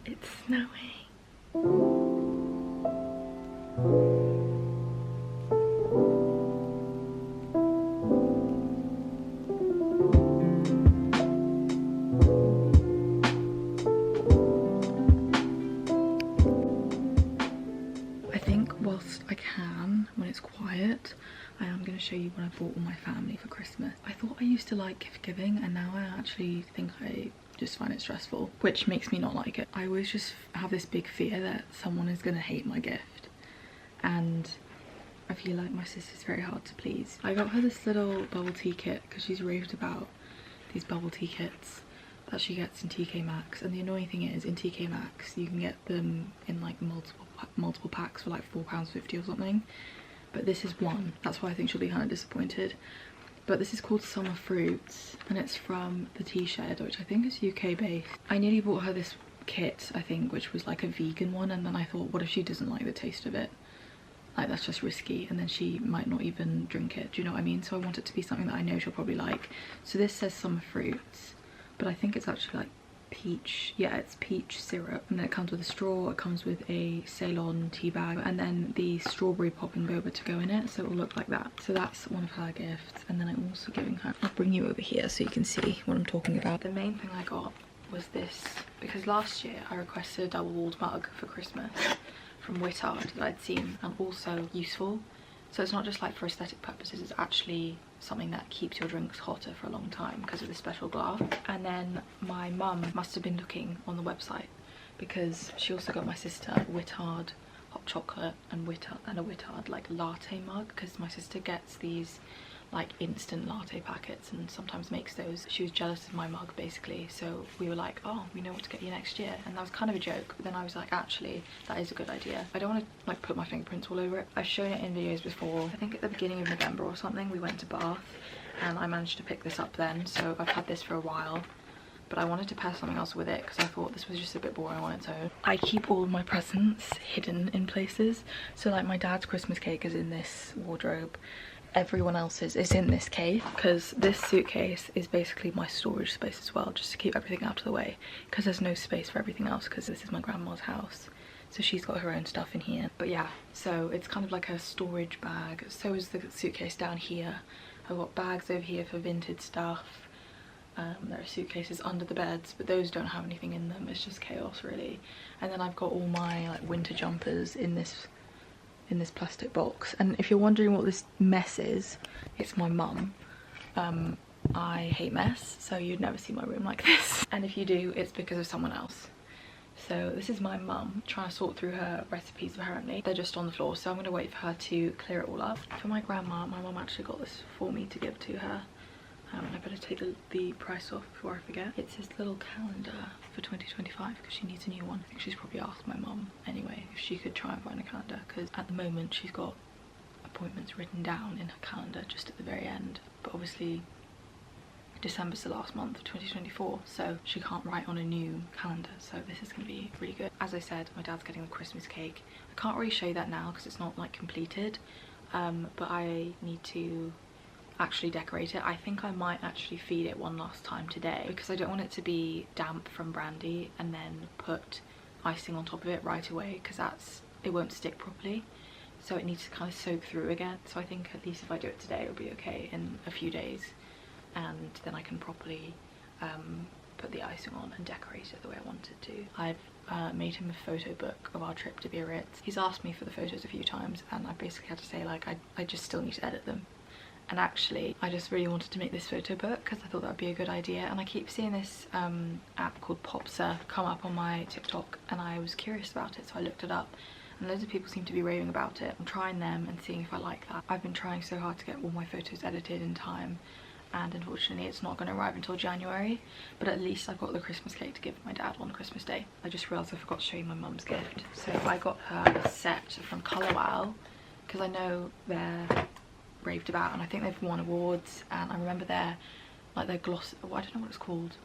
It's snowing. I think whilst I can, when it's quiet, I am going to show you what I bought all my family for Christmas. I thought I used to like gift giving, and now I actually think I just find it stressful, which makes me not like it. I always just have this big fear that someone is going to hate my gift, and I feel like my sister's very hard to please. I got her this little bubble tea kit because she's raved about these bubble tea kits that she gets in TK Maxx, and the annoying thing is in TK Maxx you can get them in like multiple packs for like £4.50 or something, but this is one. That's why I think she'll be kind of disappointed. But this is called Summer Fruits, and it's from the Tea Shed, which I think is UK based. I nearly bought her this kit, I think, which was like a vegan one, and then I thought, what if she doesn't like the taste of it? Like, that's just risky, and then she might not even drink it, do you know what I mean? So I want it to be something that I know she'll probably like. So this says Summer Fruits, but I think it's actually like peach. Yeah, it's peach syrup, and then it comes with a straw, it comes with a Ceylon tea bag, and then the strawberry popping boba to go in it, so it will look like that. So that's one of her gifts. And then I'm also giving her, I'll bring you over here so you can see what I'm talking about. The main thing I got was this, because last year I requested a double-walled mug for Christmas from Wittard that I'd seen, and also useful. So it's not just like for aesthetic purposes, it's actually something that keeps your drinks hotter for a long time because of the special glass. And then my mum must have been looking on the website, because she also got my sister Wittard hot chocolate and a Wittard like latte mug, because my sister gets these like instant latte packets and sometimes makes those. She was jealous of my mug basically, so we were like, oh, we know what to get you next year, and that was kind of a joke. But then I was like, actually that is a good idea. I don't want to like put my fingerprints all over it. I've shown it in videos before. I think at the beginning of November or something we went to Bath and I managed to pick this up then, so I've had this for a while. But I wanted to pair something else with it because I thought this was just a bit boring on its own. I keep all of my presents hidden in places, so like my dad's Christmas cake is in this wardrobe, everyone else's is in this case, because this suitcase is basically my storage space as well, just to keep everything out of the way, because there's no space for everything else, because this is my grandma's house, so she's got her own stuff in here. But yeah, so it's kind of like a storage bag. So is the suitcase down here. I've got bags over here for vintage stuff. There are suitcases under the beds, but those don't have anything in them. It's just chaos really. And then I've got all my like winter jumpers in this plastic box. And if you're wondering what this mess is, it's my mum. I hate mess, so you'd never see my room like this. And if you do, it's because of someone else. So this is my mum trying to sort through her recipes apparently. They're just on the floor, so I'm going to wait for her to clear it all up. For my grandma, my mum actually got this for me to give to her. I better take the price off before I forget. It's this little calendar for 2025 because she needs a new one. I think she's probably asked my mum anyway if she could try and find a calendar, because at the moment she's got appointments written down in her calendar just at the very end. But obviously December's the last month of 2024, so she can't write on a new calendar, so this is going to be really good. As I said, my dad's getting the Christmas cake. I can't really show you that now because it's not like completed, but I need to actually decorate it. I think I might actually feed it one last time today, because I don't want it to be damp from brandy and then put icing on top of it right away, because it won't stick properly, so it needs to kind of soak through again. So I think at least if I do it today it'll be okay in a few days, and then I can properly put the icing on and decorate it the way I want it to. I've made him a photo book of our trip to Biarritz. He's asked me for the photos a few times and I basically had to say like I just still need to edit them. And actually I just really wanted to make this photo book because I thought that would be a good idea, and I keep seeing this app called Popsa come up on my TikTok, and I was curious about it, so I looked it up and loads of people seem to be raving about it. I'm trying them and seeing if I like that. I've been trying so hard to get all my photos edited in time, and unfortunately it's not going to arrive until January, but at least I've got the Christmas cake to give my dad on Christmas Day. I just realised I forgot to show you my mum's gift. So I got her a set from Colour Wow because I know they're raved about and I think they've won awards, and I remember their gloss, I don't know what it's called,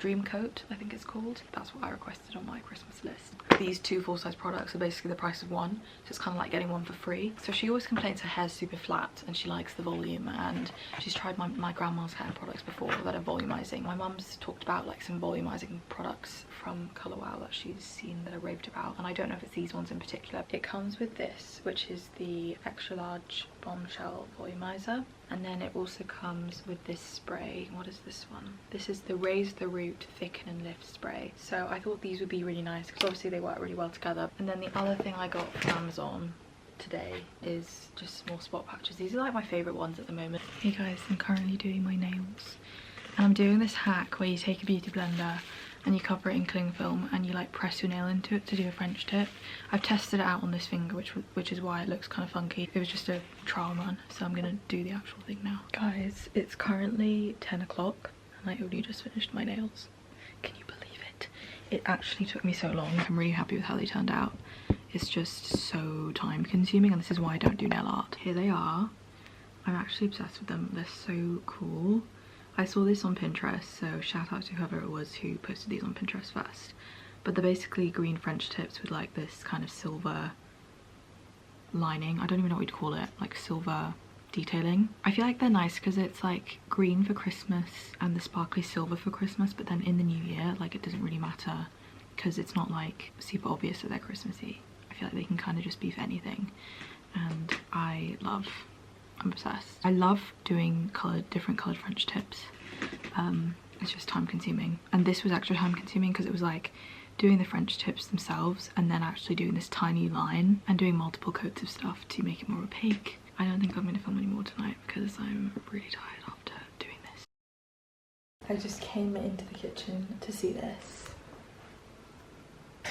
Dream Coat, I think it's called. That's what I requested on my Christmas list. These 2 full-size products are basically the price of one, so it's kind of like getting one for free. So she always complains her hair's super flat and she likes the volume, and she's tried my grandma's hair products before that are volumizing. My mum's talked about like some volumizing products from Colour Wow that she's seen that are raved about, and I don't know if it's these ones in particular. It comes with this, which is the extra large bombshell volumizer, and then it also comes with this spray. What is this one? This is the Raise the Root Thicken and Lift spray. So I thought these would be really nice because obviously they work really well together. And then the other thing I got from Amazon today is just small spot patches. These are like my favorite ones at the moment. Hey guys, I'm currently doing my nails, and I'm doing this hack where you take a beauty blender and you cover it in cling film and you like press your nail into it to do a French tip. I've tested it out on this finger, which is why it looks kind of funky. It was just a trial run, so I'm gonna do the actual thing now. Guys, it's currently 10 o'clock and I only just finished my nails. Can you believe it? It actually took me so long. I'm really happy with how they turned out. It's just so time consuming, and this is why I don't do nail art. Here they are. I'm actually obsessed with them. They're so cool. I saw this on Pinterest, so shout out to whoever it was who posted these on Pinterest first. But they're basically green French tips with like this kind of silver lining. I don't even know what you'd call it, like silver detailing. I feel like they're nice because it's like green for Christmas and the sparkly silver for Christmas, but then in the new year, like it doesn't really matter because it's not like super obvious that they're Christmassy. I feel like they can kind of just be for anything, and I'm obsessed. I love doing different coloured French tips. It's just time consuming, and this was actually time consuming because it was like doing the French tips themselves and then actually doing this tiny line and doing multiple coats of stuff to make it more opaque. I don't think I'm going to film anymore tonight because I'm really tired after doing this. I just came into the kitchen to see this.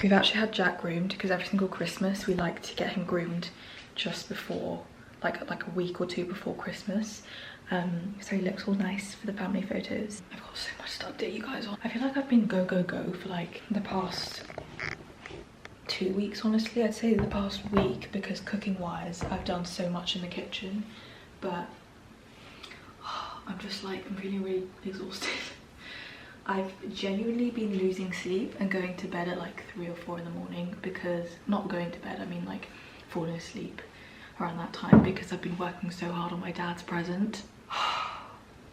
We've actually had Jack groomed because every single Christmas we like to get him groomed just before, like a week or 2 before Christmas. So he looks all nice for the family photos. I've got so much to update you guys on. I feel like I've been go for like the past 2 weeks, honestly. I'd say the past week, because cooking wise I've done so much in the kitchen, but I'm just like, I'm feeling really exhausted. I've genuinely been losing sleep and going to bed at like 3 or 4 in the morning, because not going to bed, I mean like falling asleep around that time, because I've been working so hard on my dad's present.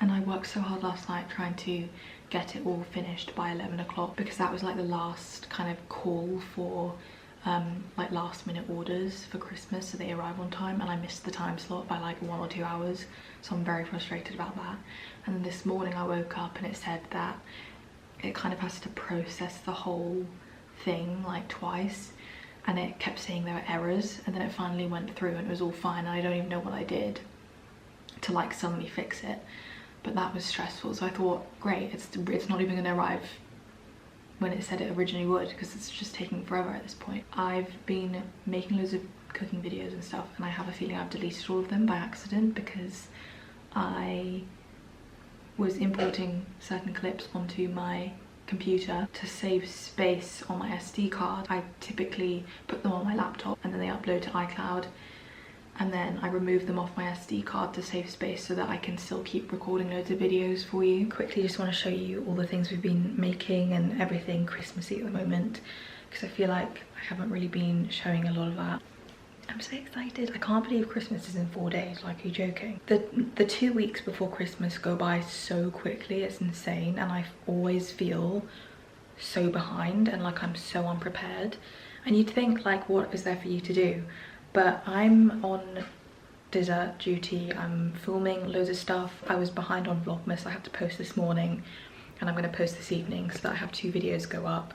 And I worked so hard last night trying to get it all finished by 11 o'clock, because that was like the last kind of call for like last minute orders for Christmas, so they arrive on time, and I missed the time slot by like 1 or 2 hours, so I'm very frustrated about that. And then this morning I woke up and it said that it kind of has to process the whole thing like twice, and it kept saying there were errors, and then it finally went through and it was all fine, and I don't even know what I did to like suddenly fix it. But that was stressful, so I thought, great, it's not even going to arrive when it said it originally would, because it's just taking forever at this point. I've been making loads of cooking videos and stuff, and I have a feeling I've deleted all of them by accident, because I was importing certain clips onto my computer to save space on my SD card. I typically put them on my laptop and then they upload to iCloud, and then I remove them off my SD card to save space so that I can still keep recording loads of videos for you. Quickly just want to show you all the things we've been making and everything Christmassy at the moment, because I feel like I haven't really been showing a lot of that. I'm so excited. I can't believe Christmas is in 4 days, like, are you joking? The 2 weeks before Christmas go by so quickly, it's insane, and I always feel so behind and like I'm so unprepared. And you'd think like, what is there for you to do? But I'm on dessert duty, I'm filming loads of stuff. I was behind on Vlogmas, I had to post this morning, and I'm going to post this evening so that I have 2 videos go up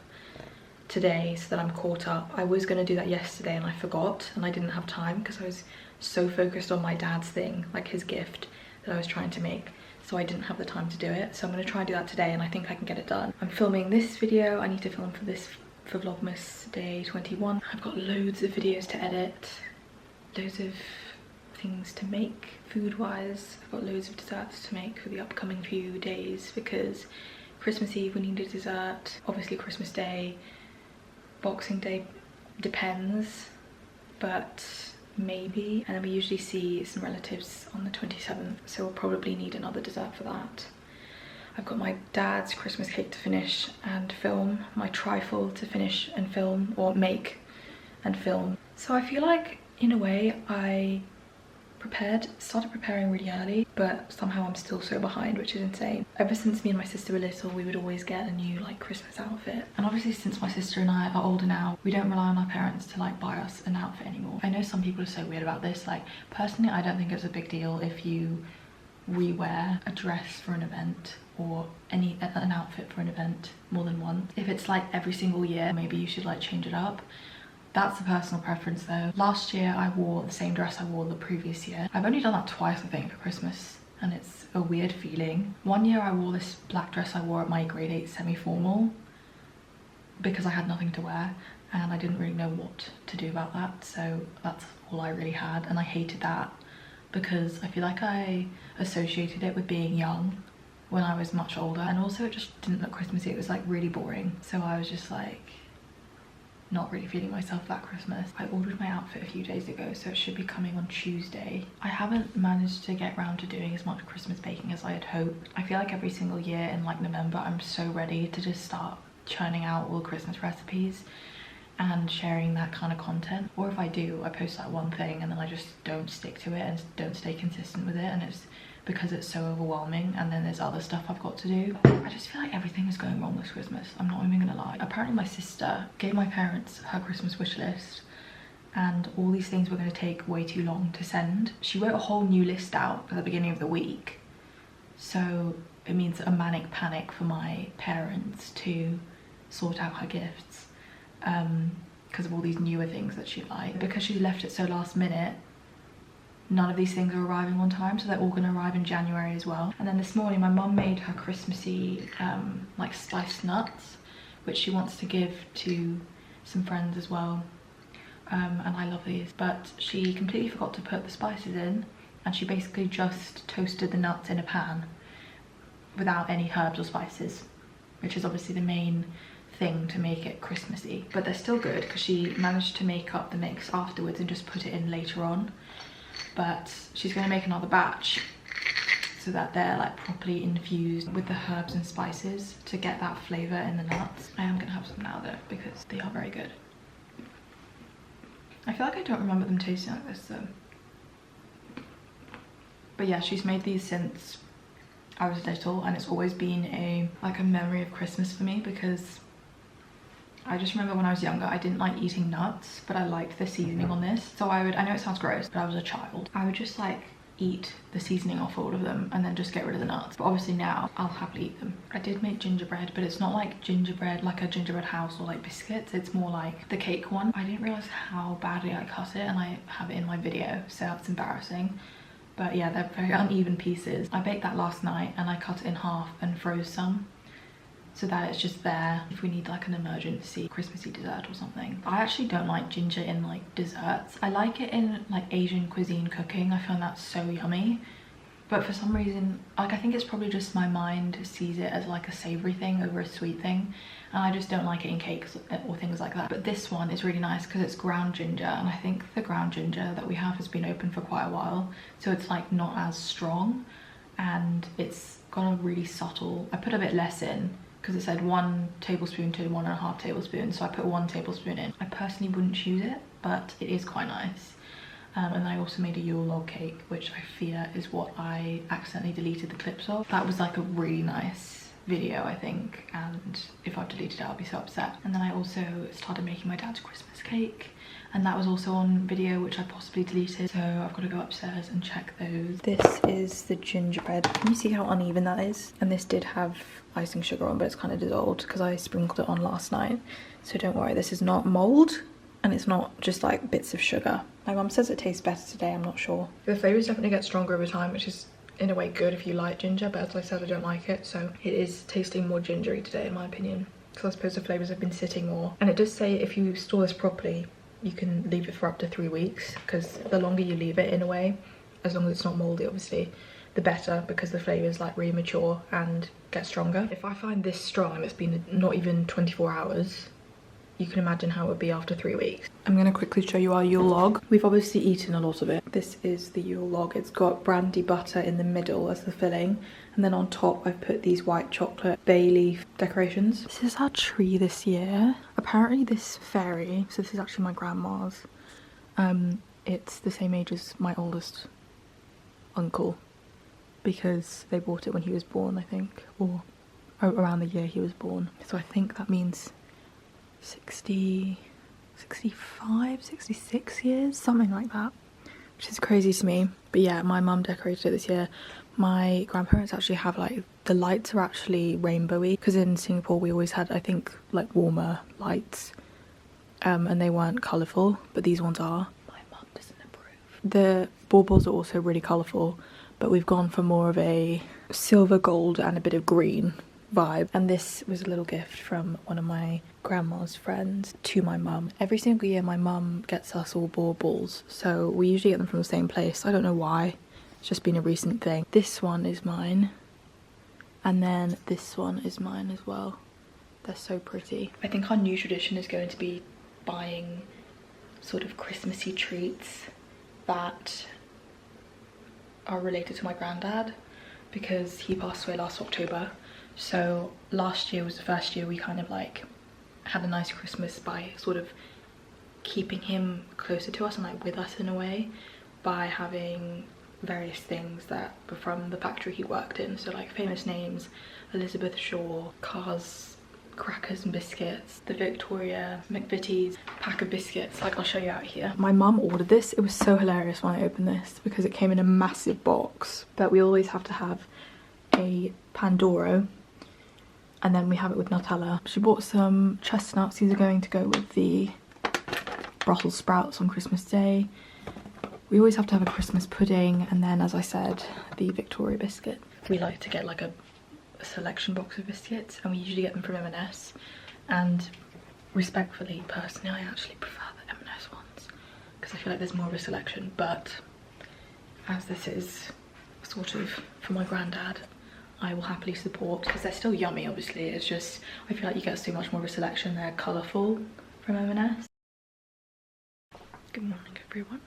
today so that I'm caught up. I was going to do that yesterday and I forgot, and I didn't have time because I was so focused on my dad's thing, like his gift that I was trying to make, so I didn't have the time to do it. So I'm going to try and do that today, and I think I can get it done. I'm filming this video, I need to film for Vlogmas day 21. I've got loads of videos to edit, loads of things to make food wise. I've got loads of desserts to make for the upcoming few days, because Christmas Eve we need a dessert, obviously Christmas Day, Boxing Day depends, but maybe. And then we usually see some relatives on the 27th, so we'll probably need another dessert for that. I've got my dad's Christmas cake to finish and film, my trifle to finish and film, or make and film. So I feel like in a way I started preparing really early, but somehow I'm still so behind, which is insane. Ever since me and my sister were little, we would always get a new like Christmas outfit. And obviously since my sister and I are older now, we don't rely on our parents to like buy us an outfit anymore. I know some people are so weird about this. Like personally, I don't think it's a big deal if you rewear a dress for an event or an outfit for an event more than once. If it's like every single year, maybe you should like change it up. That's a personal preference though. Last year I wore the same dress I wore the previous year. I've only done that twice I think for Christmas, and it's a weird feeling. One year I wore this black dress I wore at my grade 8 semi-formal because I had nothing to wear and I didn't really know what to do about that, so that's all I really had, and I hated that because I feel like I associated it with being young when I was much older, and also it just didn't look Christmassy. It was like really boring, so I was just like not really feeling myself that Christmas. I ordered my outfit a few days ago, so it should be coming on Tuesday. I haven't managed to get around to doing as much Christmas baking as I had hoped. I feel like every single year in like November I'm so ready to just start churning out all Christmas recipes and sharing that kind of content, or if I do, I post that one thing and then I just don't stick to it and don't stay consistent with it, and it's because it's so overwhelming, and then there's other stuff I've got to do. I just feel like everything is going wrong this Christmas, I'm not even gonna lie. Apparently my sister gave my parents her Christmas wish list and all these things were going to take way too long to send. She wrote a whole new list out at the beginning of the week, so it means a manic panic for my parents to sort out her gifts because of all these newer things that she liked. Because she left it so last minute, none of these things are arriving on time, so they're all going to arrive in January as well. And then this morning my mum made her Christmassy like sliced nuts, which she wants to give to some friends as well, and I love these, but she completely forgot to put the spices in, and she basically just toasted the nuts in a pan without any herbs or spices, which is obviously the main thing to make it Christmassy. But they're still good because she managed to make up the mix afterwards and just put it in later on. But she's going to make another batch so that they're like properly infused with the herbs and spices to get that flavour in the nuts. I am going to have some now though because they are very good. I feel like I don't remember them tasting like this though. But yeah, she's made these since I was little, and it's always been like a memory of Christmas for me because I just remember when I was younger I didn't like eating nuts, but I liked the seasoning on this. So I know it sounds gross, but I was a child. I would just like eat the seasoning off all of them and then just get rid of the nuts. But obviously now I'll happily eat them. I did make gingerbread, but it's not like gingerbread, like a gingerbread house or like biscuits. It's more like the cake one. I didn't realise how badly I cut it, and I have it in my video, so that's embarrassing. But yeah, they're very uneven pieces. I baked that last night and I cut it in half and froze some, so that it's just there if we need like an emergency Christmassy dessert or something. I actually don't like ginger in like desserts. I like it in like Asian cuisine cooking. I find that so yummy. But for some reason, like I think it's probably just my mind sees it as like a savoury thing over a sweet thing. And I just don't like it in cakes or things like that. But this one is really nice because it's ground ginger, and I think the ground ginger that we have has been open for quite a while. So it's like not as strong, and it's got a really subtle, I put a bit less in because it said 1 tablespoon to 1.5 tablespoons, so I put 1 tablespoon in. I personally wouldn't choose it, but it is quite nice. And I also made a Yule log cake, which I fear is what I accidentally deleted the clips of. That was like a really nice video, I think, and if I've deleted it I'll be so upset. And then I also started making my dad's Christmas cake, and that was also on video, which I possibly deleted, so I've got to go upstairs and check those. This is the gingerbread. Can you see how uneven that is? And this did have icing sugar on, but it's kind of dissolved because I sprinkled it on last night, so don't worry, this is not mold and it's not just like bits of sugar. My mum says it tastes better today, I'm not sure. The flavours definitely get stronger over time, which is in a way good if you like ginger, but as I said, I don't like it, so it is tasting more gingery today in my opinion, because I suppose the flavours have been sitting more. And it does say if you store this properly you can leave it for up to 3 weeks, because the longer you leave it, in a way, as long as it's not mouldy obviously, the better, because the flavours like really mature and get stronger. If I find this strong and it's been not even 24 hours, you can imagine how it would be after 3 weeks. I'm gonna quickly show you our Yule log. We've obviously eaten a lot of it. This is the Yule log. It's got brandy butter in the middle as the filling, and then on top I've put these white chocolate bay leaf decorations. This is our tree this year. Apparently this fairy, so this is actually my grandma's, it's the same age as my oldest uncle, because they bought it when he was born, I think, or around the year he was born. So I think that means 60, 65, 66 years, something like that, which is crazy to me. But yeah, my mum decorated it this year. My grandparents actually have, like, the lights are actually rainbowy, because in Singapore we always had, I think, like warmer lights, and they weren't colourful, but these ones are. My mum doesn't approve. The baubles are also really colourful, but we've gone for more of a silver gold and a bit of green vibe. And this was a little gift from one of my grandma's friends to my mum. Every single year my mum gets us all baubles, so we usually get them from the same place. I don't know why, it's just been a recent thing. This one is mine, and then this one is mine as well. They're so pretty. I think our new tradition is going to be buying sort of Christmassy treats that are related to my granddad, because he passed away last October. So last year was the first year we kind of like had a nice Christmas by sort of keeping him closer to us and like with us in a way, by having various things that were from the factory he worked in. So like famous names, Elizabeth Shaw, cars, crackers and biscuits, the Victoria McVitie's pack of biscuits, like I'll show you out here. My mum ordered this. It was so hilarious when I opened this because it came in a massive box, but we always have to have a Pandoro, and then we have it with Nutella. She bought some chestnuts. These are going to go with the Brussels sprouts on Christmas Day. We always have to have a Christmas pudding, and then, as I said, the Victoria biscuit. We like to get like a selection box of biscuits, and we usually get them from M&S, and respectfully, personally, I actually prefer the M&S ones because I feel like there's more of a selection. But as this is sort of for my granddad, I will happily support, because they're still yummy, obviously. It's just I feel like you get so much more of a selection. They're colourful from M&S. Good morning, everyone.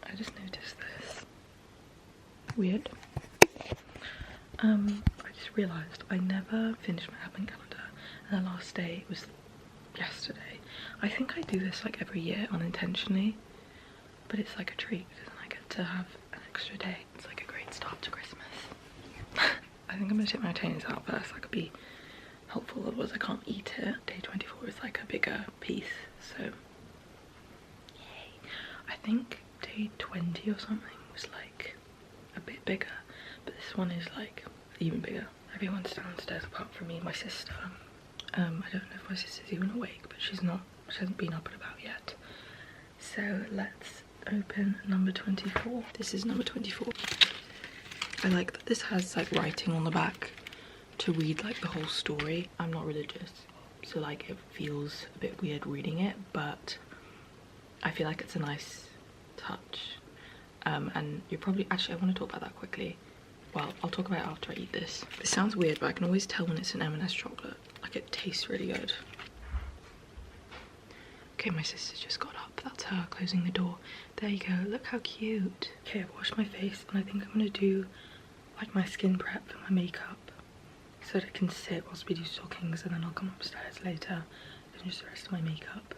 I just noticed this. Weird. I just realised I never finished my advent calendar, and the last day was yesterday. I think I do this like every year unintentionally, but it's like a treat, and I get to have an extra day. It's like a great start to Christmas. I think I'm gonna take my retainers out first. That could be helpful, otherwise I can't eat it. Day 24 is like a bigger piece, so yay. I think day 20 or something was like a bit bigger, but this one is like even bigger. Everyone's downstairs apart from me and my sister. I don't know if my sister's even awake, but she's not. She hasn't been up and about yet. So let's open number 24. This is number 24. I like that this has like writing on the back to read like the whole story. I'm not religious, so like it feels a bit weird reading it, but I feel like it's a nice touch. And you're probably, actually I want to talk about that quickly. Well, I'll talk about it after I eat this. This sounds weird, but I can always tell when it's an M&S chocolate. Like, it tastes really good. Okay, my sister's just got up. That's her closing the door. There you go. Look how cute. Okay, I've washed my face, and I think I'm gonna do like my skin prep for my makeup so that it can sit whilst we do stockings, and then I'll come upstairs later and just the rest of my makeup.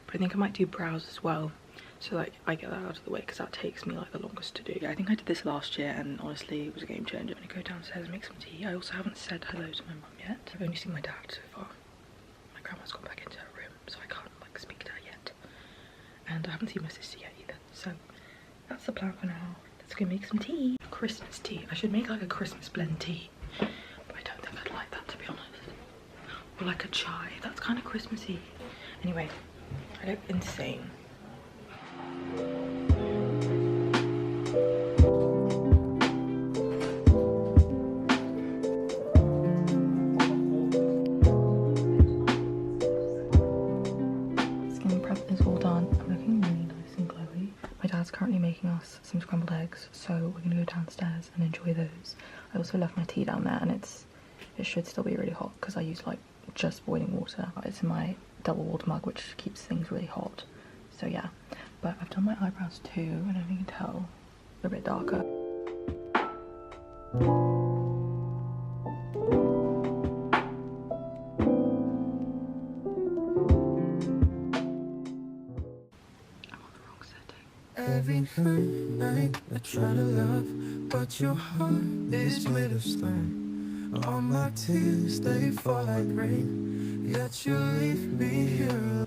But I think I might do brows as well, so like I get that out of the way, because that takes me like the longest to do. I think I did this last year, and honestly it was a game changer. I'm gonna go downstairs and make some tea. I also haven't said hello to my mum yet. I've only seen my dad so far. My grandma's gone back into her room, so I can't like speak to her yet, and I haven't seen my sister yet either. So that's the plan for now. Let's go make some tea. Christmas tea. I should make like a Christmas blend tea, but I don't think I'd like that, to be honest. Or like a chai. That's kind of Christmassy. Anyway, I look insane. Skin prep is all done. I'm looking really nice and glowy. My dad's currently making us some scrambled eggs, so we're gonna go downstairs and enjoy those. I also left my tea down there, and it should still be really hot because I used like just boiling water. It's in my double water mug, which keeps things really hot. So yeah, but I've done my eyebrows too. I don't know if you can tell, they're a bit darker. Every night I try to love, but your heart is made of stone. All my tears, they fall like rain, yet you leave me here.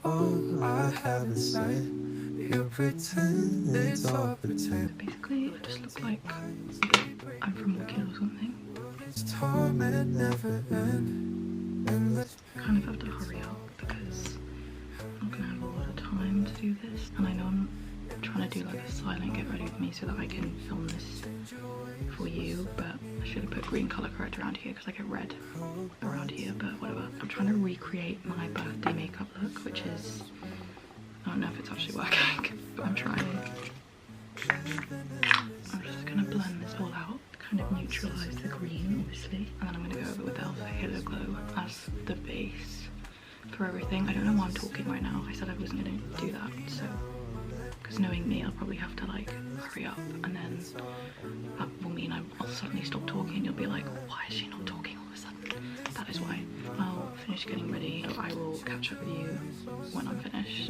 All I have inside, you pretend it's all pretend. Basically, it just looks like I'm from Wicked or something. This torment never end. Endless Kind of have to hurry up because I'm not gonna have a lot of time to do this, and I know I'm trying to do like a silent get ready with me so that I can film this for you, but I should have put green colour correct around here because I get red around here, but whatever. I'm trying to recreate my birthday makeup look, which is, I don't know if it's actually working, but I'm trying. I'm just gonna blend this all out, kind of neutralise the green obviously, and then I'm gonna go over with Elf Halo Glow as the base for everything. I don't know why I'm talking right now. I said I wasn't gonna do that, so because knowing me, I'll probably have to like hurry up, and then that will mean I'll suddenly stop talking and you'll be like, why is she not talking all of a sudden? That is why. I'll finish getting ready. I will catch up with you when I'm finished.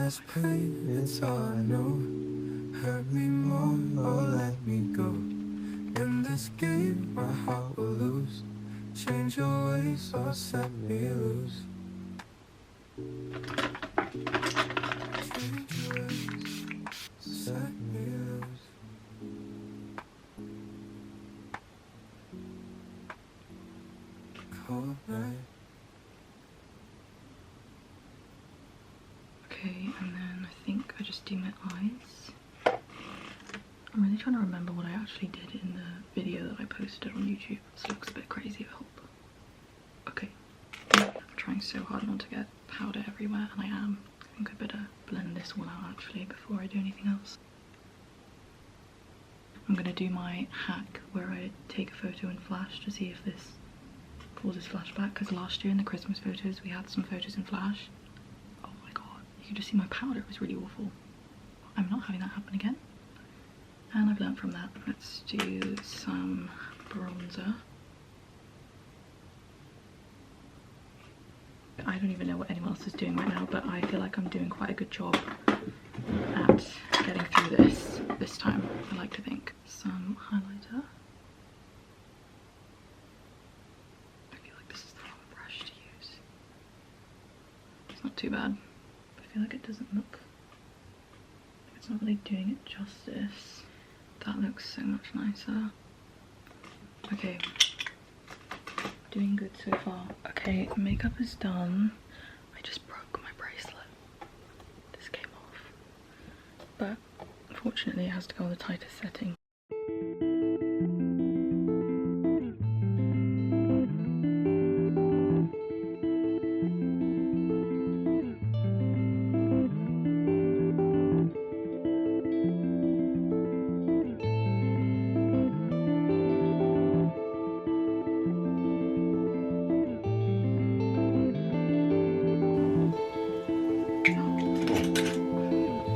endless pain, it's all I know. Hurt me more or let me go. In this game, my heart will lose. Change your ways or set me loose. Change your ways, set me loose. Cold night. Okay, and then I think I just do my eyes. I'm really trying to remember what I actually did in the video that I posted on YouTube. This looks a bit crazy, I hope. Okay. I'm trying so hard not to get powder everywhere, and I am. I think I better blend this all out actually before I do anything else. I'm gonna do my hack where I take a photo in flash to see if this causes flashback, because last year in the Christmas photos we had some photos in flash. Oh my god, you can just see my powder, it was really awful. I'm not having that happen again. And I've learned from that. Let's do some bronzer. I don't even know what anyone else is doing right now, but I feel like I'm doing quite a good job at getting through this time, I like to think. Some highlighter. I feel like this is the wrong brush to use. It's not too bad. I feel like it doesn't look, it's not really doing it justice. That looks so much nicer. Okay, doing good so far. Okay, makeup is done. I just broke my bracelet. This came off. But unfortunately it has to go on the tightest setting.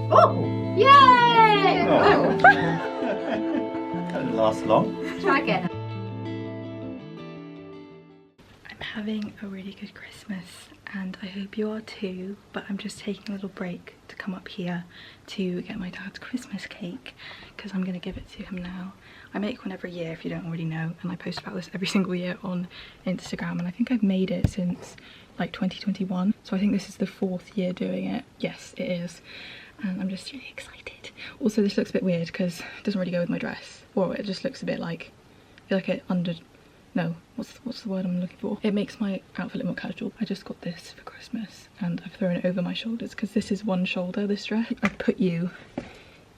Oh! Yay! Oh. Didn't last long. Try again. I'm having a really good Christmas and I hope you are too, but I'm just taking a little break to come up here to get my dad's Christmas cake because I'm going to give it to him now. I make one every year if you don't already know, and I post about this every single year on Instagram, and I think I've made it since like 2021, so I think this is the 4th year doing it. Yes, it is. And I'm just really excited. Also, this looks a bit weird because it doesn't really go with my dress. Or it just looks a bit like, I feel like it no, what's the word I'm looking for? It makes my outfit look more casual. I just got this for Christmas and I've thrown it over my shoulders because this is one shoulder, this dress. I've put you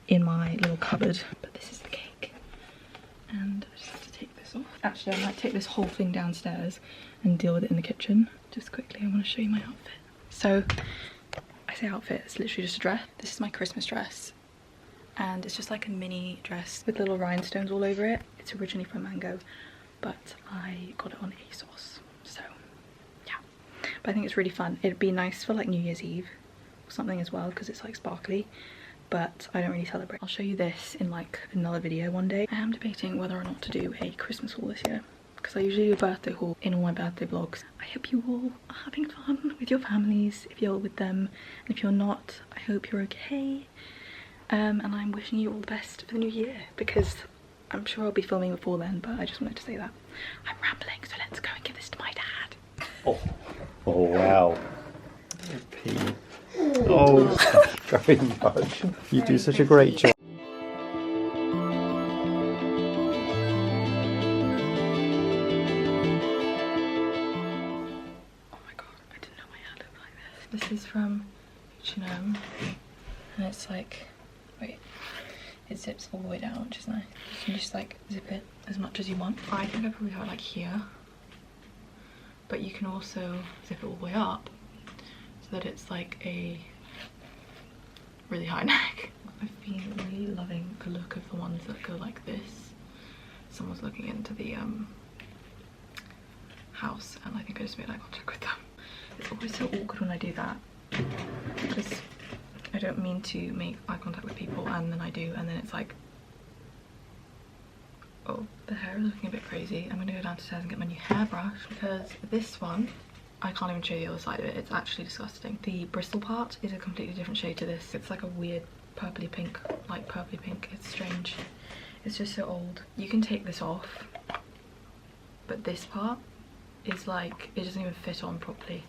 in my little cupboard, but this is the cake. And I just have to take this this off. Actually, I might take this whole thing downstairs and deal with it in the kitchen. Just quickly, I want to show you my outfit. So, I say outfit, it's literally just a dress. This is my Christmas dress. And it's just like a mini dress with little rhinestones all over it. It's originally from Mango, but I got it on ASOS. So, yeah. But I think it's really fun. It'd be nice for like New Year's Eve or something as well, because it's like sparkly. But I don't really celebrate. I'll show you this in like another video one day. I am debating whether or not to do a Christmas haul this year, because I usually do a birthday haul in all my birthday vlogs. I hope you all are having fun with your families, if you're with them, and if you're not, I hope you're okay. And I'm wishing you all the best for the new year, because I'm sure I'll be filming before then, but I just wanted to say that. I'm rambling, so let's go and give this to my dad. Oh wow. Pee. Oh, very much. You do such a great job. Oh my god, I didn't know my hair looked like this. This is from H&M, and it's like, wait, it zips all the way down, which is nice. You can just like zip it as much as you want. I think I probably have it like here, but you can also zip it all the way up so that it's like a really high neck. I've been really loving the look of the ones that go like this. Someone's looking into the house, and I think I just made eye contact with them. It's always so awkward when I do that, because I don't mean to make eye contact with people and then I do, and then it's like, oh, the hair is looking a bit crazy. I'm gonna go downstairs and get my new hairbrush, because this one, I can't even show you the other side of it. It's actually disgusting. The bristle part is a completely different shade to this. It's like a weird purpley pink, like purpley pink. It's strange. It's just so old. You can take this off, but this part is like, it doesn't even fit on properly.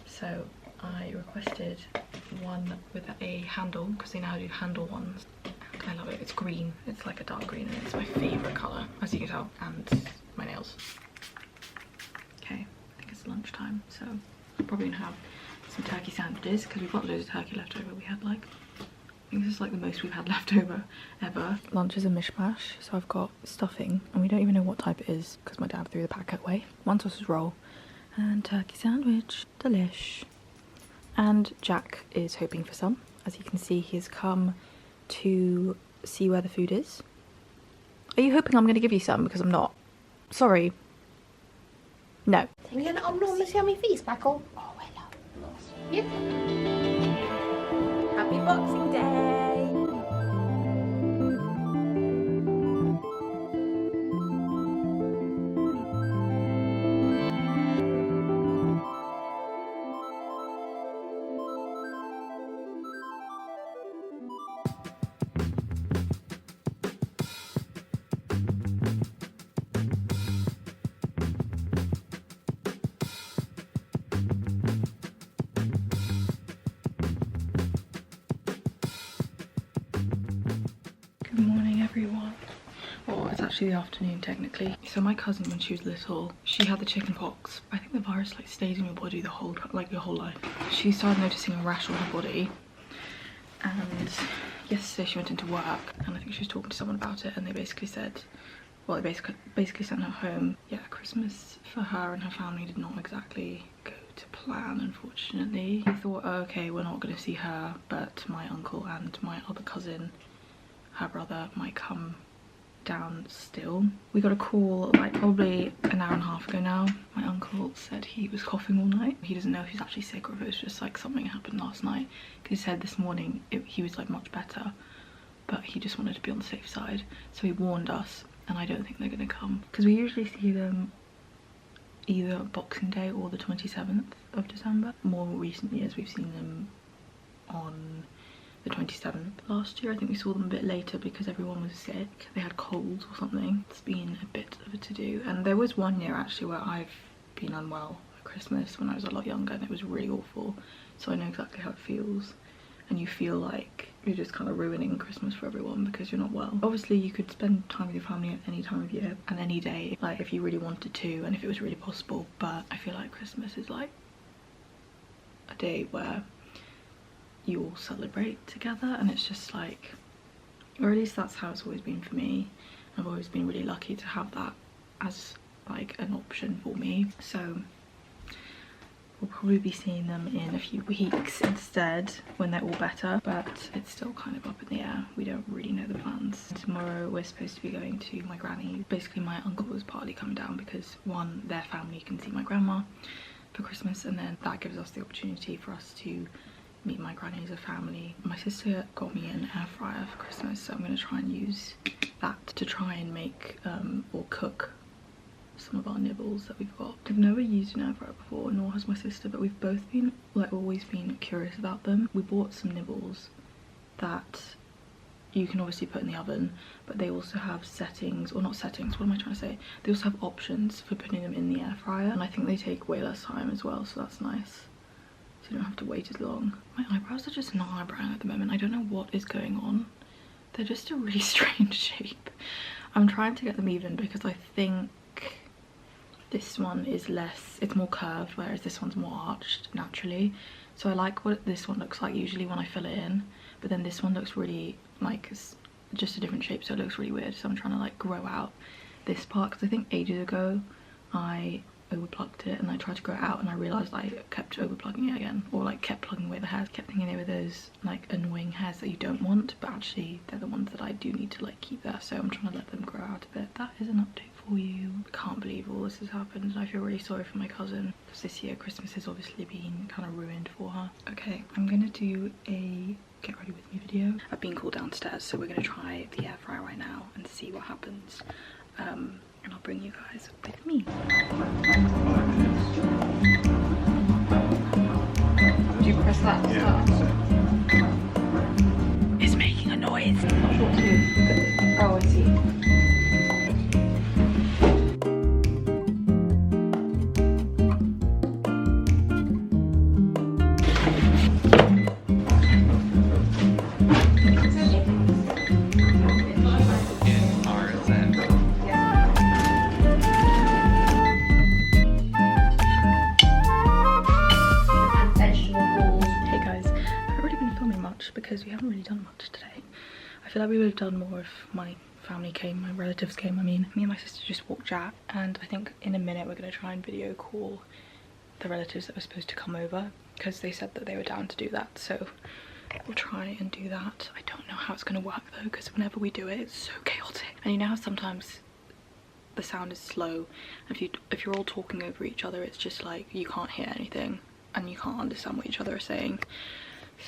So I requested one with a handle, because they now do handle ones. And I love it. It's green. It's like a dark green, and it's my favourite colour, as you can tell. And my nails. Okay. It's lunchtime, so I'm probably gonna have some turkey sandwiches, because we've got loads of turkey left over. We had like, I think this is like the most we've had left over ever. Lunch is a mishmash, so I've got stuffing, and we don't even know what type it is because my dad threw the packet away. One sausage roll and turkey sandwich. Delish. And Jack is hoping for some. As you can see, he has come to see where the food is. Are you hoping I'm going to give you some? Because I'm not. Sorry. No. Vill ni om någon se min fisbacko? Oh, hello. Yeah. Happy Boxing Day! Good morning, everyone. Oh, it's actually the afternoon technically. So my cousin, when she was little, she had the chicken pox. I think the virus like stays in your body the whole, like your whole life. She started noticing a rash on her body, and yesterday she went into work, and I think she was talking to someone about it, and they basically said, well, they basically sent her home. Yeah, Christmas for her and her family did not exactly go to plan, unfortunately. We thought, oh, okay, we're not going to see her, but my uncle and my other cousin, her brother, might come down still. We got a call like probably an hour and a half ago now. My uncle said he was coughing all night. He doesn't know if he's actually sick or if it was just like something happened last night, because he said this morning he was like much better, but he just wanted to be on the safe side, so he warned us, and I don't think they're gonna come, because we usually see them either Boxing Day or the 27th of December. More recent years we've seen them on the 27th. Last year I think we saw them a bit later because everyone was sick. They had colds or something. It's been a bit of a to-do. And there was one year actually where I've been unwell at Christmas when I was a lot younger, and it was really awful. So I know exactly how it feels. And you feel like you're just kind of ruining Christmas for everyone because you're not well. Obviously you could spend time with your family at any time of year and any day, like if you really wanted to and if it was really possible, but I feel like Christmas is like a day where you all celebrate together, and it's just like, or at least that's how it's always been for me. I've always been really lucky to have that as like an option for me. So we'll probably be seeing them in a few weeks instead when they're all better, but it's still kind of up in the air. We don't really know the plans. Tomorrow we're supposed to be going to my granny. Basically my uncle was partly coming down because one, their family can see my grandma for Christmas, and then that gives us the opportunity for us to meet my granny as a family. My sister got me an air fryer for Christmas, so I'm going to try and use that to try and make or cook some of our nibbles that we've got. I've never used an air fryer before, nor has my sister, but we've both been like always been curious about them. We bought some nibbles that you can obviously put in the oven, but they also have settings, or not settings, what am I trying to say? They also have options for putting them in the air fryer, and I think they take way less time as well, so that's nice. So you don't have to wait as long. My eyebrows are just not eyebrow at the moment. I don't know what is going on. They're just a really strange shape. I'm trying to get them even because I think this one is less, it's more curved, whereas this one's more arched naturally. So I like what this one looks like usually when I fill it in, but then this one looks really like it's just a different shape, so it looks really weird. So I'm trying to like grow out this part, because I think ages ago I overplucked it and I tried to grow it out, and I realised I kept overplucking it again, or like kept plugging away the hairs. Kept thinking they were those like annoying hairs that you don't want, but actually they're the ones that I do need to like keep there, so I'm trying to let them grow out a bit. That is an update for you. I can't believe all this has happened, and I feel really sorry for my cousin, because this year Christmas has obviously been kind of ruined for her. Okay, I'm gonna do a get ready with me video. I've been called downstairs, so we're gonna try the air fryer right now and see what happens. And I'll bring you guys with me. Do you press that to start? It's making a noise. Not sure what to do. Oh, I see. Because we haven't really done much today. I feel like we would have done more if my family came, my relatives came. I mean, me and my sister just walked Jack, and I think in a minute we're going to try and video call the relatives that were supposed to come over, because they said that they were down to do that, so we'll try and do that. I don't know how it's going to work though, because whenever we do it, it's so chaotic. And you know how sometimes the sound is slow, and if you're all talking over each other, it's just like you can't hear anything and you can't understand what each other are saying.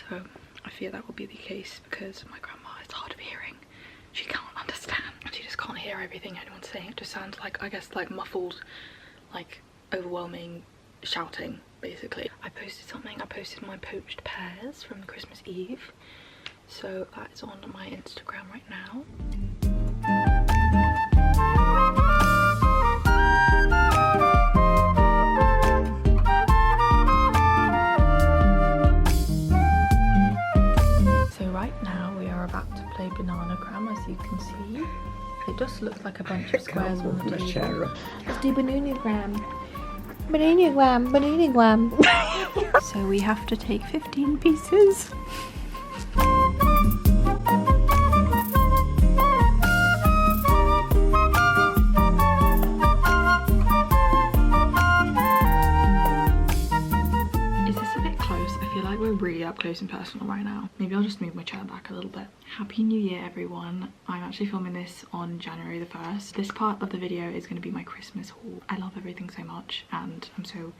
So I fear that will be the case, because my grandma is hard of hearing. She can't understand. She just can't hear everything anyone's saying. It just sounds like, I guess, like muffled, like overwhelming shouting, basically. I posted something. I posted my poached pears from Christmas Eve. So that is on my Instagram right now. Bananagram, as you can see. It just looks like a bunch of squares on the table. Let's do bananagram. Bananagram, bananagram. So we have to take 15 pieces. Really up close and personal right now. Maybe I'll just move my chair back a little bit. Happy New Year, everyone. I'm actually filming this on January the 1st. This part of the video is going to be my Christmas haul. I love everything so much, and I'm so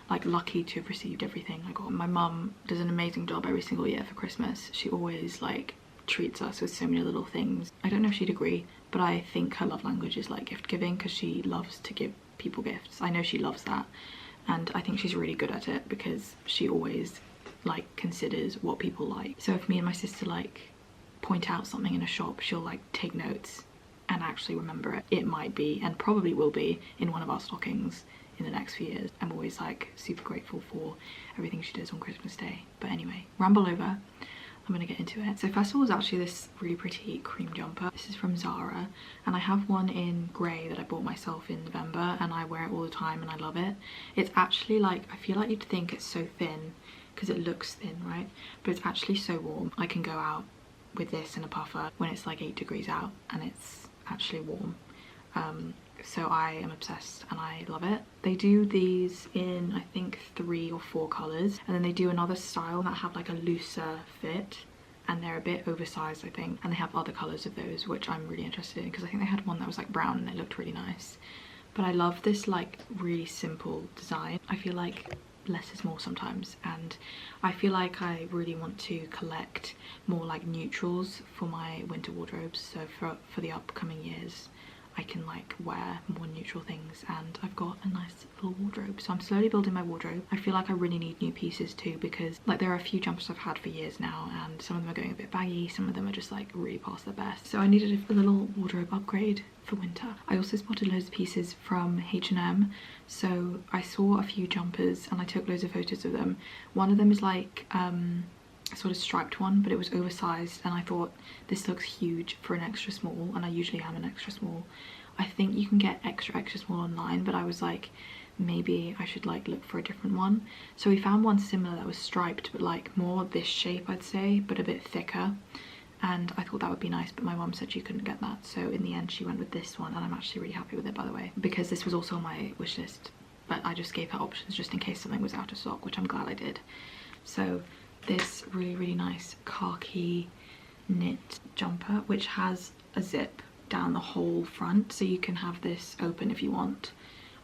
like lucky to have received everything I got. My mum does an amazing job every single year for Christmas. She always like treats us with so many little things. I don't know if she'd agree, but I think her love language is like gift giving, because she loves to give people gifts. I know she loves that, and I think she's really good at it, because she always like considers what people like. So if me and my sister like point out something in a shop, she'll like take notes and actually remember it. It might be, and probably will be, in one of our stockings in the next few years. I'm always like super grateful for everything she does on Christmas Day. But anyway, ramble over, I'm gonna get into it. So first of all is actually this really pretty cream jumper. This is from Zara, and I have one in grey that I bought myself in November, and I wear it all the time and I love it. It's actually like, I feel like you'd think it's so thin because it looks thin, right? But it's actually so warm. I can go out with this and a puffer when it's like 8 degrees out, and it's actually warm. So I am obsessed and I love it. They do these in I think 3 or 4 colours, and then they do another style that have like a looser fit and they're a bit oversized I think, and they have other colours of those which I'm really interested in because I think they had one that was like brown and it looked really nice. But I love this like really simple design. I feel like less is more sometimes, and I feel like I really want to collect more like neutrals for my winter wardrobes, so for the upcoming years I can like wear more neutral things, and I've got a nice little wardrobe. So I'm slowly building my wardrobe. I feel like I really need new pieces too, because like there are a few jumpers I've had for years now and some of them are going a bit baggy, some of them are just like really past their best. So I needed a little wardrobe upgrade for winter. I also spotted loads of pieces from H&M. So I saw a few jumpers and I took loads of photos of them. One of them is like a sort of striped one, but it was oversized, and I thought this looks huge for an extra small, and I usually am an extra small. I think you can get extra small online, but I was like, maybe I should like look for a different one. So we found one similar that was striped, but like more this shape I'd say, but a bit thicker, and I thought that would be nice, but my mum said she couldn't get that, so in the end she went with this one, and I'm actually really happy with it, by the way, because this was also on my wish list, but I just gave her options just in case something was out of stock, which I'm glad I did. So this really nice khaki knit jumper which has a zip down the whole front, so you can have this open if you want.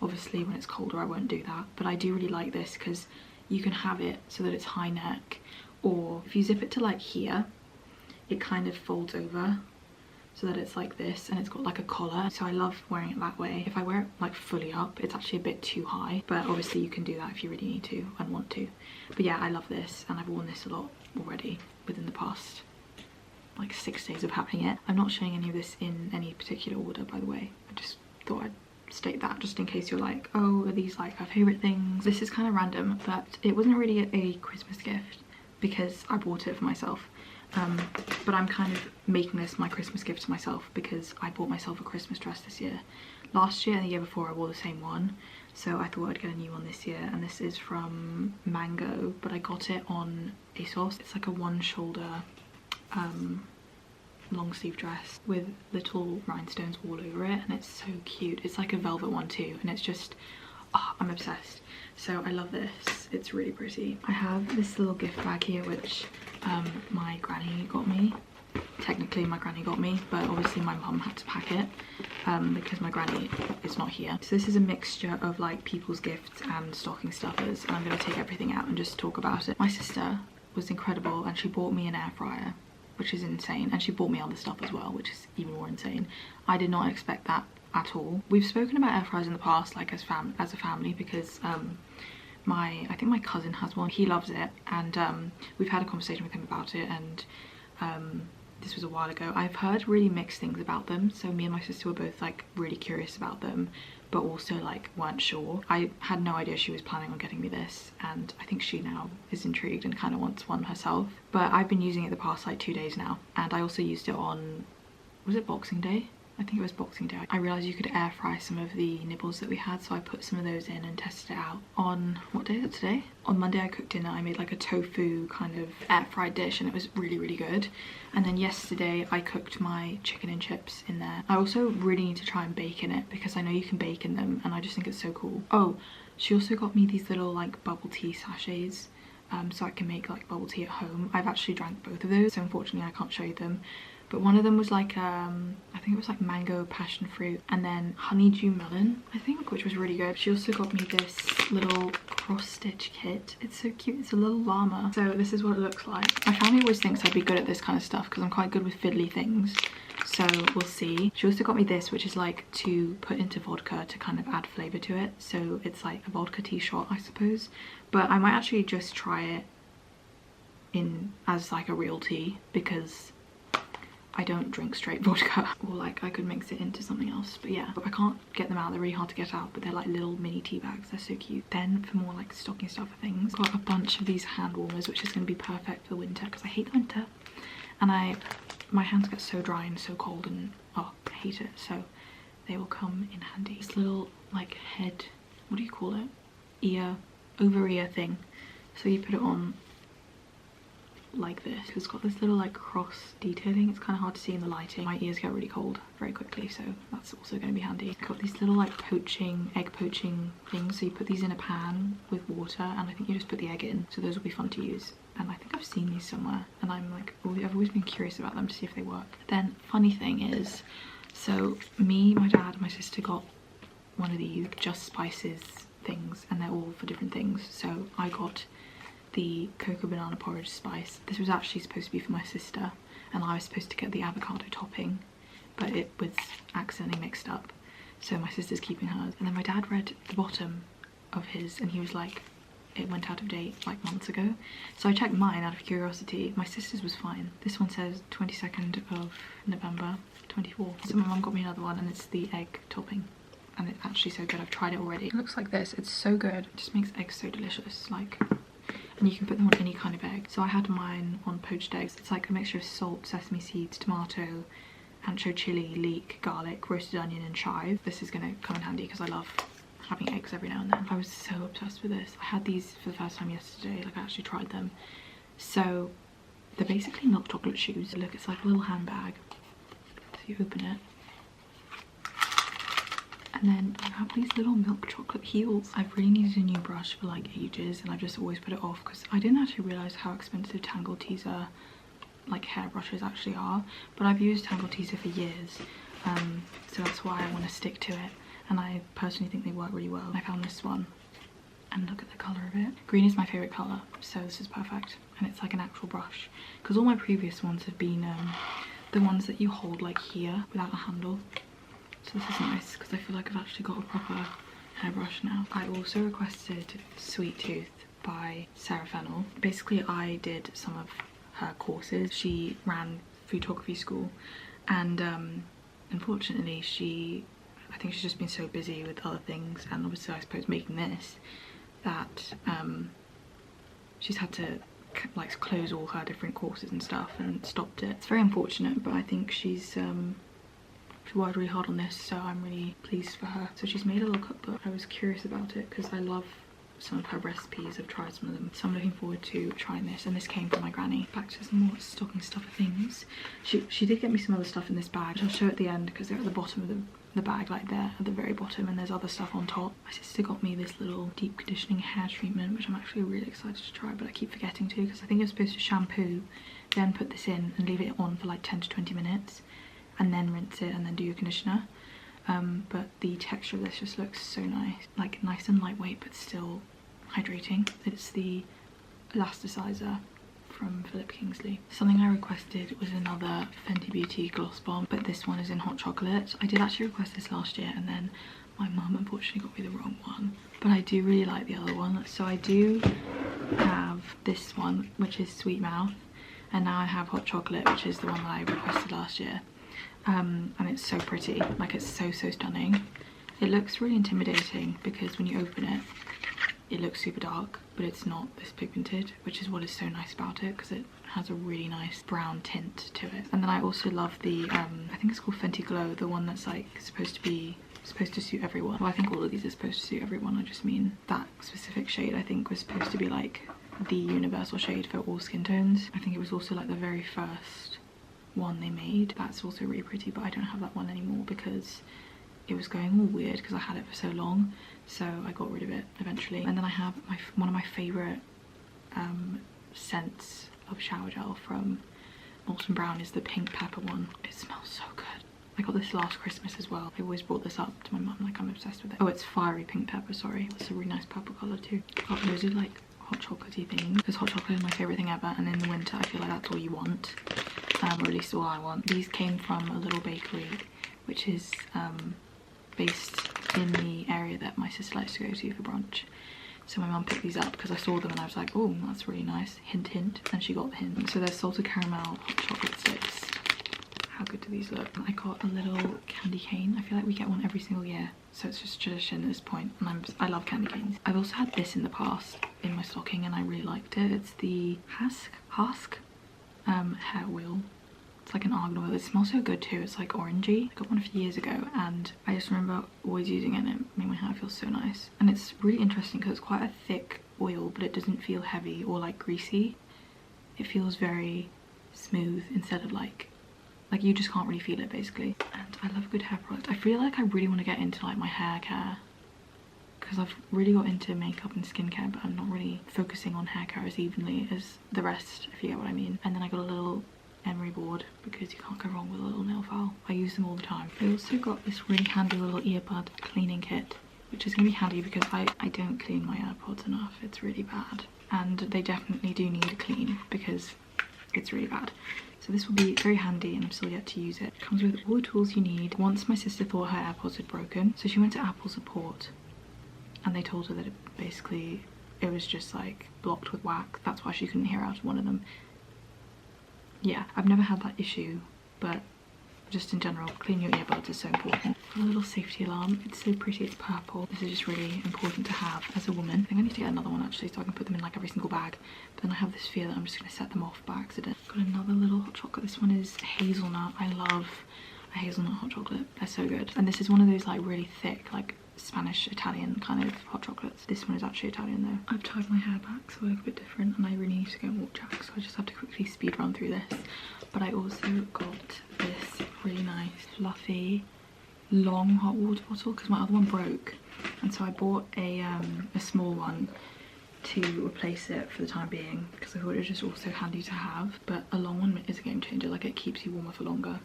Obviously when it's colder I won't do that, but I do really like this because you can have it so that it's high neck, or if you zip it to like here it kind of folds over so that it's like this, and it's got like a collar, so I love wearing it that way. If I wear it like fully up it's actually a bit too high, but obviously you can do that if you really need to and want to. But yeah, I love this, and I've worn this a lot already within the past like 6 days of having it. I'm not showing any of this in any particular order, by the way. I just thought I'd state that just in case you're like, oh, are these like our favorite things? This is kind of random, but it wasn't really a Christmas gift because I bought it for myself. But I'm kind of making this my Christmas gift to myself because I bought myself a Christmas dress this year. Last year and the year before I wore the same one, so I thought I'd get a new one this year, and this is from Mango, but I got it on ASOS. It's like a one shoulder long sleeve dress with little rhinestones all over it, and it's so cute. It's like a velvet one too, and it's just, oh, I'm obsessed. So I love this, it's really pretty. I have this little gift bag here which my granny got me. Technically my granny got me, but obviously my mum had to pack it because my granny is not here. So this is a mixture of like people's gifts and stocking stuffers, and I'm going to take everything out and just talk about it. My sister was incredible and she bought me an air fryer, which is insane, and she bought me other stuff as well, which is even more insane. I did not expect that at all. We've spoken about air fryers in the past, like as a family, because I think my cousin has one. He loves it, and we've had a conversation with him about it, and this was a while ago. I've heard really mixed things about them, so me and my sister were both like really curious about them, but also like weren't sure. I had no idea she was planning on getting me this, and I think she now is intrigued and kind of wants one herself. But I've been using it the past like 2 days now, and I also used it on, was it Boxing Day? I think it was Boxing Day. I realised you could air fry some of the nibbles that we had, so I put some of those in and tested it out. On, what day is it today? On Monday I cooked dinner. I made like a tofu kind of air fried dish, and it was really good. And then yesterday I cooked my chicken and chips in there. I also really need to try and bake in it because I know you can bake in them, and I just think it's so cool. Oh, she also got me these little like bubble tea sachets, so I can make like bubble tea at home. I've actually drank both of those, so unfortunately I can't show you them. But one of them was like, I think it was like mango passion fruit, and then honeydew melon, I think, which was really good. She also got me this little cross stitch kit. It's so cute, it's a little llama. So this is what it looks like. My family always thinks I'd be good at this kind of stuff because I'm quite good with fiddly things. So we'll see. She also got me this, which is like to put into vodka to kind of add flavour to it. So it's like a vodka tea shot, I suppose. But I might actually just try it in as like a real tea because I don't drink straight vodka, or like I could mix it into something else. But yeah, I can't get them out. They're really hard to get out, but they're like little mini tea bags. They're so cute. Then for more like stocking stuffer things, got a bunch of these hand warmers, which is going to be perfect for winter because I hate winter, and my hands get so dry and so cold, and oh, I hate it. So they will come in handy. This little like head, what do you call it? Ear, over ear thing. So you put it on like this. It's got this little like cross detailing. It's kind of hard to see in the lighting. My ears get really cold very quickly, so that's also going to be handy. It's got these little like egg poaching things. So you put these in a pan with water, and I think you just put the egg in. So those will be fun to use. And I think I've seen these somewhere, and I'm like, I've always been curious about them to see if they work. Then funny thing is, so me, my dad, and my sister got one of these Just Spices things, and they're all for different things. So I got the cocoa banana porridge spice. This was actually supposed to be for my sister, and I was supposed to get the avocado topping, but it was accidentally mixed up, so my sister's keeping hers. And then my dad read the bottom of his, and he was like, it went out of date like months ago. So I checked mine out of curiosity. My sister's was fine. This one says 22nd of November 24. So my mum got me another one, and it's the egg topping, and it's actually so good. I've tried it already. It looks like this. It's so good. It just makes eggs so delicious, like, and you can put them on any kind of egg. So I had mine on poached eggs. It's like a mixture of salt, sesame seeds, tomato, ancho chili, leek, garlic, roasted onion, and chive. This is gonna come in handy because I love having eggs every now and then. I was so obsessed with this. I had these for the first time yesterday. Like, I actually tried them. So they're basically milk chocolate shoes. Look, it's like a little handbag. So you open it, and then you have these little milk chocolate heels. I've really needed a new brush for like ages, and I've just always put it off because I didn't actually realise how expensive Tangle Teezer like hair brushes actually are. But I've used Tangle Teezer for years, so that's why I want to stick to it. And I personally think they work really well. I found this one, and look at the colour of it. Green is my favourite colour, so this is perfect. And it's like an actual brush, because all my previous ones have been the ones that you hold like here without a handle. So this is nice because I feel like I've actually got a proper hairbrush now. I also requested Sweet Tooth by Sarah Fennell. Basically, I did some of her courses. She ran photography school, and unfortunately I think she's just been so busy with other things, and obviously I suppose making this, that she's had to like close all her different courses and stuff and stopped it. It's very unfortunate, but I think she's she worked really hard on this, so I'm really pleased for her. So she's made a little cookbook. I was curious about it because I love some of her recipes. I've tried some of them, so I'm looking forward to trying this. And this came from my granny. Back to some more stocking stuffer things. She did get me some other stuff in this bag, which I'll show at the end because they're at the bottom of the bag, like there at the very bottom, and there's other stuff on top. My sister got me this little deep conditioning hair treatment, which I'm actually really excited to try, but I keep forgetting to because I think you're supposed to shampoo, then put this in and leave it on for like 10 to 20 minutes, and then rinse it and then do your conditioner. But the texture of this just looks so nice, like nice and lightweight but still hydrating. It's the elasticizer from Philip Kingsley. Something I requested was another Fenty Beauty gloss bomb, but this one is in hot chocolate. I did actually request this last year, and then my mum unfortunately got me the wrong one, but I do really like the other one. So I do have this one, which is Sweet Mouth, and now I have hot chocolate, which is the one that I requested last year. And it's so pretty, like it's so stunning. It looks really intimidating because when you open it, it looks super dark, but it's not this pigmented, which is what is so nice about it, because it has a really nice brown tint to it. And then I also love the I think it's called Fenty Glow, the one that's like supposed to suit everyone. Well, I think all of these are supposed to suit everyone. I just mean that specific shade I think was supposed to be like the universal shade for all skin tones. I think it was also like the very first one they made. That's also really pretty, but I don't have that one anymore because it was going all weird because I had it for so long, so I got rid of it eventually. And then I have one of my favourite scents of shower gel from Molson Brown is the pink pepper one. It smells so good. I got this last Christmas as well. I always brought this up to my mum, like I'm obsessed with it. Oh, it's fiery pink pepper, sorry. It's a really nice purple colour too. Got loads of like hot chocolatey things because hot chocolate is my favourite thing ever, and in the winter I feel like that's all you want, or at least all I want. These came from a little bakery which is based in the area that my sister likes to go to for brunch. So my mum picked these up because I saw them and I was like, oh, that's really nice, hint hint, and she got the hint. So they're salted caramel hot chocolate sticks. How good do these look? I got a little candy cane. I feel like we get one every single year, so it's just tradition at this point, and I love candy canes. I've also had this in the past in my stocking and I really liked it. It's the Hask hair wheel. It's like an argan oil. It smells so good too. It's like orangey. I got one a few years ago and I just remember always using it, and it made my hair feel so nice. And it's really interesting because it's quite a thick oil, but it doesn't feel heavy or like greasy. it feels very smooth instead of like you just can't really feel it basically. And I love a good hair product. I feel like I really want to get into like my hair care because I've really got into makeup and skincare, but I'm not really focusing on hair care as evenly as the rest, if you get what I mean. And then I got a little emery board because you can't go wrong with a little nail file. I use them all the time. I also got this really handy little earbud cleaning kit, which is going to be handy because I don't clean my AirPods enough. It's really bad, and they definitely do need a clean because it's really bad. So this will be very handy, and I'm still yet to use it. It comes with all the tools you need. Once my sister thought her AirPods had broken, so she went to Apple support and they told her that it was just like blocked with wax. That's why she couldn't hear out of one of them. Yeah, I've never had that issue, but just in general, cleaning your earbuds is so important. A little safety alarm. It's so pretty, it's purple. This is just really important to have as a woman. I think I need to get another one actually so I can put them in like every single bag. But then I have this fear that I'm just going to set them off by accident. Got another little hot chocolate. This one is hazelnut. I love a hazelnut hot chocolate. They're so good. And this is one of those like really thick, like Spanish Italian kind of hot chocolates. This one is actually Italian though. I've tied my hair back so I look a bit different, and I really need to go and walk Jack, so I just have to quickly speed run through this. But I also got this really nice fluffy long hot water bottle because my other one broke, and so I bought a small one to replace it for the time being because I thought it was just also handy to have. But a long one is a game changer. Like, it keeps you warmer for longer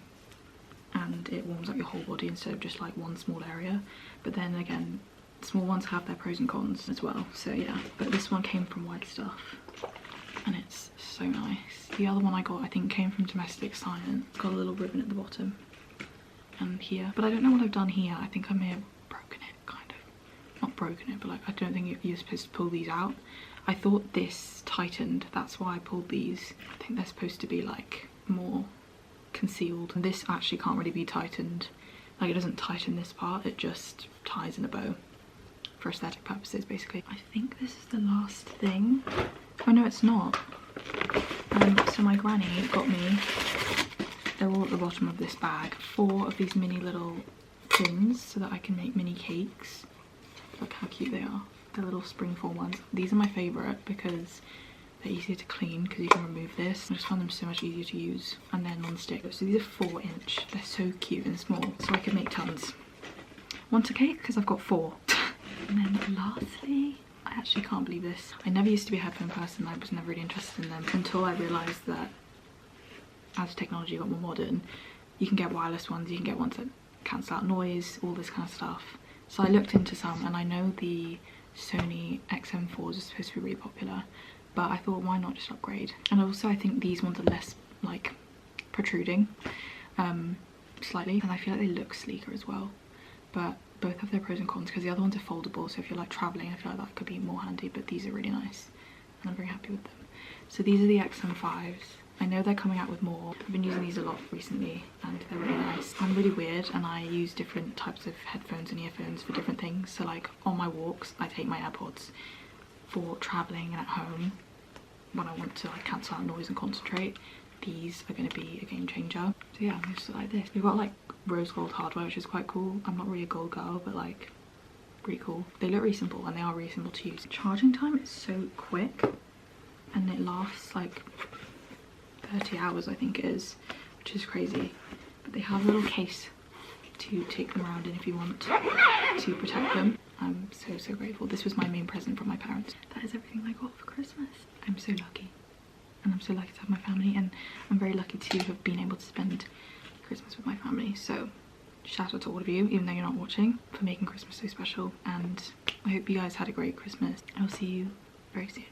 and it warms up your whole body instead of just like one small area. But then again, small ones have their pros and cons as well, so yeah. But this one came from White Stuff and it's so nice. The other one I got I think came from Domestic Science. It's got a little ribbon at the bottom and here, but I don't know what I've done here. I think I may have broken it, kind of. Not broken it, but like I don't think you're supposed to pull these out. I thought this tightened, that's why I pulled these. I think they're supposed to be like more concealed. This actually can't really be tightened. Like, it doesn't tighten this part, it just ties in a bow for aesthetic purposes basically. I think this is the last thing. Oh no, it's not. So my granny got me, they're all at the bottom of this bag, 4 of these mini little tins so that I can make mini cakes. Look how cute they are. They're little springform ones. These are my favourite because they're easier to clean because you can remove this. I just found them so much easier to use, and they're non-stick. So these are 4-inch. They're so cute and small, so I can make tons. Want a cake? Because I've got 4. And then lastly, I actually can't believe this. I never used to be a headphone person. I was never really interested in them until I realised that as technology got more modern, you can get wireless ones, you can get ones that cancel out noise, all this kind of stuff. So I looked into some, and I know the Sony XM4s are supposed to be really popular, but I thought, why not just upgrade? And also I think these ones are less like protruding slightly, and I feel like they look sleeker as well. But both have their pros and cons because the other ones are foldable, so if you're like traveling, I feel like that could be more handy. But these are really nice and I'm very happy with them. So these are the XM5s. I know they're coming out with more. I've been using these a lot recently and they're really nice. I'm really weird and I use different types of headphones and earphones for different things. So like on my walks I take my AirPods. For traveling and at home, when I want to like cancel out noise and concentrate, these are going to be a game changer. So yeah, I'm just like this. We've got like rose gold hardware, which is quite cool. I'm not really a gold girl, but like pretty cool. They look really simple and they are really simple to use. Charging time is so quick and it lasts like 30 hours I think it is, which is crazy. But they have a little case to take them around in if you want to protect them. I'm so grateful. This was my main present from my parents. That is everything I got for Christmas. I'm so lucky, and I'm so lucky to have my family, and I'm very lucky to have been able to spend Christmas with my family. So shout out to all of you, even though you're not watching, for making Christmas so special, and I hope you guys had a great Christmas. I'll see you very soon.